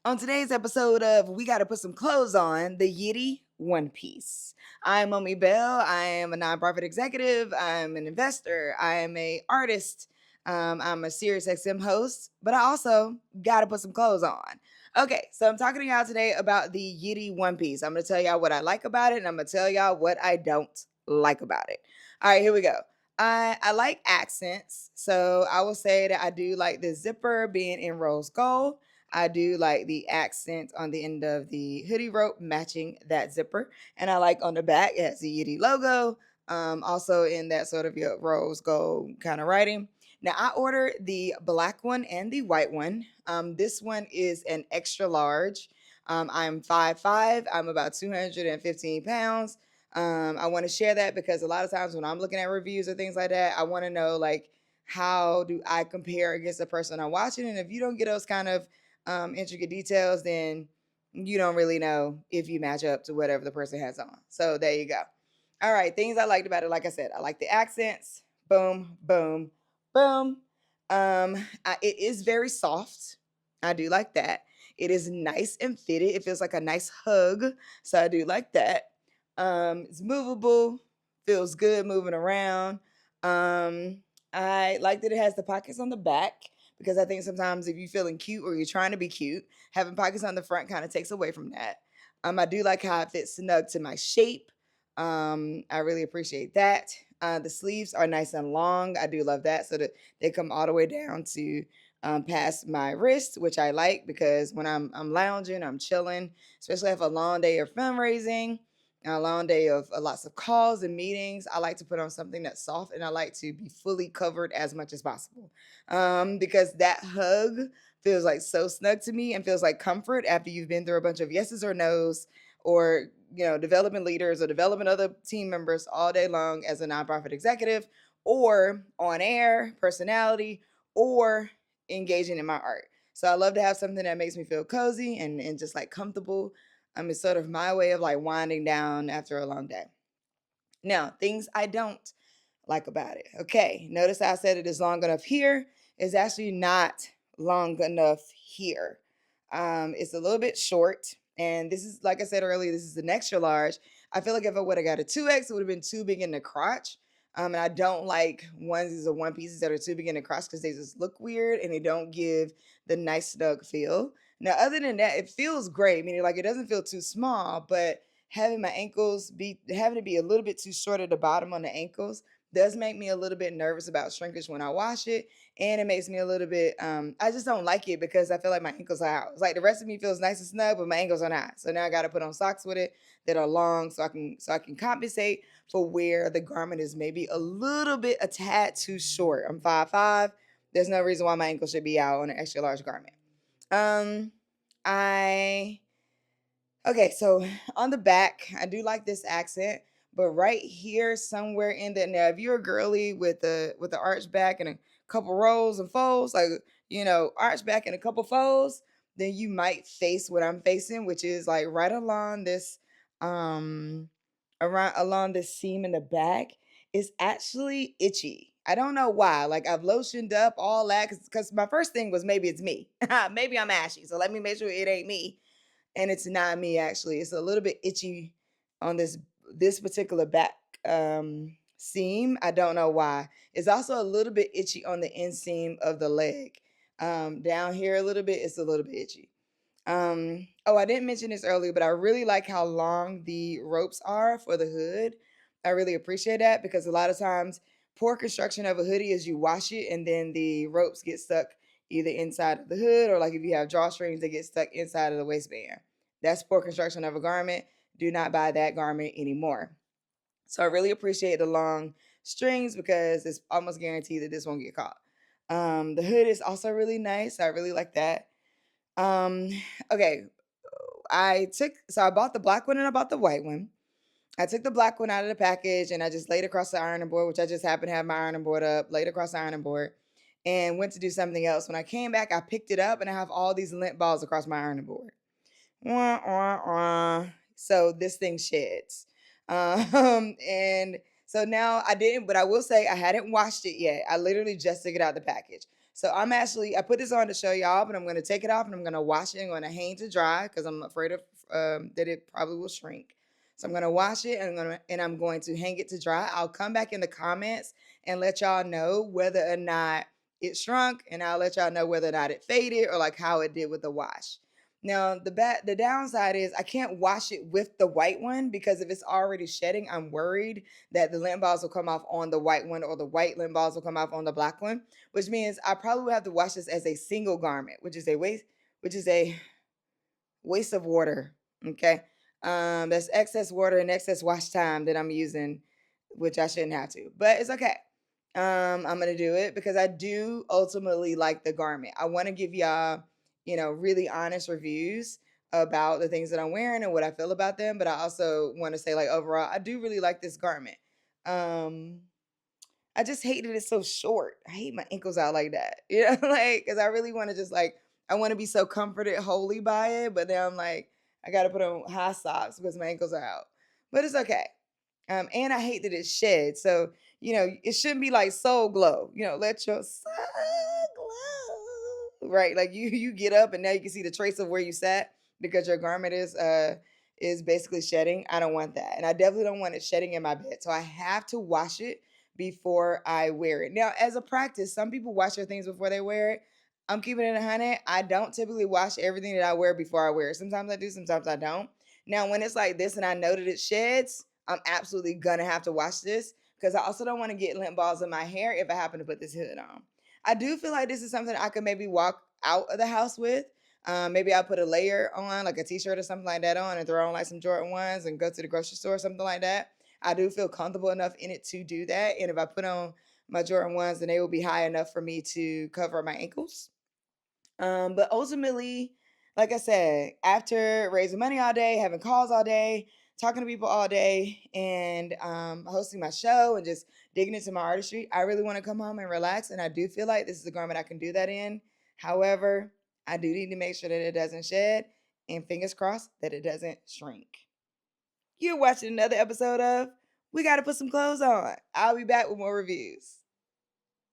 On today's episode of We Gotta Put Some Clothes On, the Yitty One Piece. I'm Mommy Bell. I am a nonprofit executive. I'm an investor. I am a artist. I'm a Sirius XM host, but I also gotta put some clothes on. Okay, so I'm talking to y'all today about the Yitty One Piece. I'm gonna tell y'all what I like about it, and I'm gonna tell y'all what I don't like about it. All right, here we go. I like accents, so I will say that I do like the zipper being in rose gold. I do like the accent on the end of the hoodie rope matching that zipper. And I like on the back, it has the Yitty logo, also in that sort of your rose gold kind of writing. Now, I ordered the black one and the white one. This one is an extra large. I'm 5'5", I'm about 215 pounds. I want to share that because a lot of times when I'm looking at reviews or things like that, I want to know, like, how do I compare against the person I'm watching? And if you don't get those kind of intricate details, then you don't really know if you match up to whatever the person has on. So there you go. All right, things I liked about it. Like I said, I like the accents. Boom, boom, boom. It is very soft. I do like that. It is nice and fitted. It feels like a nice hug. So I do like that. It's movable. Feels good moving around. I like that it has the pockets on the back because I think sometimes if you're feeling cute or you're trying to be cute, having pockets on the front kind of takes away from that. I do like how it fits snug to my shape. I really appreciate that. The sleeves are nice and long. I do love that, so that they come all the way down to past my wrist, which I like because when I'm lounging, I'm chilling, especially after a long day of fundraising, a long day of lots of calls and meetings. I like to put on something that's soft, and I like to be fully covered as much as possible, because that hug feels like so snug to me and feels like comfort after you've been through a bunch of yeses or nos, or development leaders or development other team members all day long as a nonprofit executive, or on air personality, or engaging in my art. So I love to have something that makes me feel cozy and just like comfortable. It's sort of my way of like winding down after a long day. Now, things I don't like about it. Okay, notice how I said it is long enough here. It's actually not long enough here. It's a little bit short. And this is, like I said earlier, this is an extra large. I feel like if I would have got a 2X, it would have been too big in the crotch. And I don't like onesies or one pieces that are too big in the crotch because they just look weird and they don't give the nice snug feel. Now, other than that, it feels great, meaning like it doesn't feel too small, but having to be a little bit too short at the bottom on the ankles does make me a little bit nervous about shrinkage when I wash it. And it makes me a little bit, I just don't like it because I feel like my ankles are out. It's like the rest of me feels nice and snug, but my ankles are not. So now I got to put on socks with it that are long so I can compensate for where the garment is maybe a little bit a tad too short. I'm 5'5". There's no reason why my ankle should be out on an extra large garment. Um, I Okay, so on the back, I do like this accent, but right here, somewhere in there, now if you're a girly with the arch back and a couple rolls and folds, like arch back and a couple folds, then you might face what I'm facing, which is like right along this, around along this seam in the back. Is actually itchy. I don't know why. Like I've lotioned up all that because my first thing was maybe it's me. Maybe I'm ashy. So let me make sure it ain't me, and it's not me actually. It's a little bit itchy on this particular back seam. I don't know why. It's also a little bit itchy on the inseam of the leg. Down here a little bit, it's a little bit itchy. Oh, I didn't mention this earlier, but I really like how long the ropes are for the hood. I really appreciate that because a lot of times poor construction of a hoodie is you wash it and then the ropes get stuck either inside of the hood, or like if you have drawstrings, they get stuck inside of the waistband. That's poor construction of a garment. Do not buy that garment anymore. So I really appreciate the long strings because it's almost guaranteed that this won't get caught. The hood is also really nice. I really like that. Um, okay, I bought the black one and I bought the white one. I took the black one out of the package and I just laid across the ironing board, which I just happened to have my ironing board up, laid across the ironing board, and went to do something else. When I came back, I picked it up and I have all these lint balls across my ironing board. Wah, wah, wah. So this thing sheds. And so now I didn't, but I will say I hadn't washed it yet. I literally just took it out of the package. So I put this on to show y'all, but I'm going to take it off and I'm going to wash it. I'm going to hang to dry because I'm afraid of that it probably will shrink. So I'm going to wash it and I'm going to hang it to dry. I'll come back in the comments and let y'all know whether or not it shrunk, and I'll let y'all know whether or not it faded or like how it did with the wash. Now the downside is I can't wash it with the white one because if it's already shedding, I'm worried that the lint balls will come off on the white one or the white lint balls will come off on the black one, which means I probably will have to wash this as a single garment, which is a waste of water. Okay. That's excess water and excess wash time that I'm using, which I shouldn't have to, but it's okay. I'm gonna do it because I do ultimately like the garment. I want to give y'all, really honest reviews about the things that I'm wearing and what I feel about them. But I also want to say, like, overall, I do really like this garment. Um, I just hate that it's so short. I hate my ankles out like that. Like, because I really want to just like, I want to be so comforted wholly by it. But then I'm like, I got to put on high socks because my ankles are out. But it's okay. And I hate that it sheds. So, it shouldn't be like soul glow. Let your soul glow. Right. Like you get up and now you can see the trace of where you sat because your garment is basically shedding. I don't want that. And I definitely don't want it shedding in my bed. So I have to wash it before I wear it. Now, as a practice, some people wash their things before they wear it. I'm keeping it 100. I don't typically wash everything that I wear before I wear it. Sometimes I do, sometimes I don't. Now, when it's like this and I know that it sheds, I'm absolutely gonna have to wash this because I also don't want to get lint balls in my hair if I happen to put this hood on. I do feel like this is something I could maybe walk out of the house with. Maybe I'll put a layer on, like a t-shirt or something like that on and throw on like some Jordan 1s and go to the grocery store or something like that. I do feel comfortable enough in it to do that. And if I put on my Jordan 1s, then they will be high enough for me to cover my ankles. But ultimately, like I said, after raising money all day, having calls all day, talking to people all day, and hosting my show and just digging into my artistry, I really want to come home and relax. And I do feel like this is a garment I can do that in. However, I do need to make sure that it doesn't shed and fingers crossed that it doesn't shrink. You're watching another episode of We Gotta Put Some Clothes On. I'll be back with more reviews.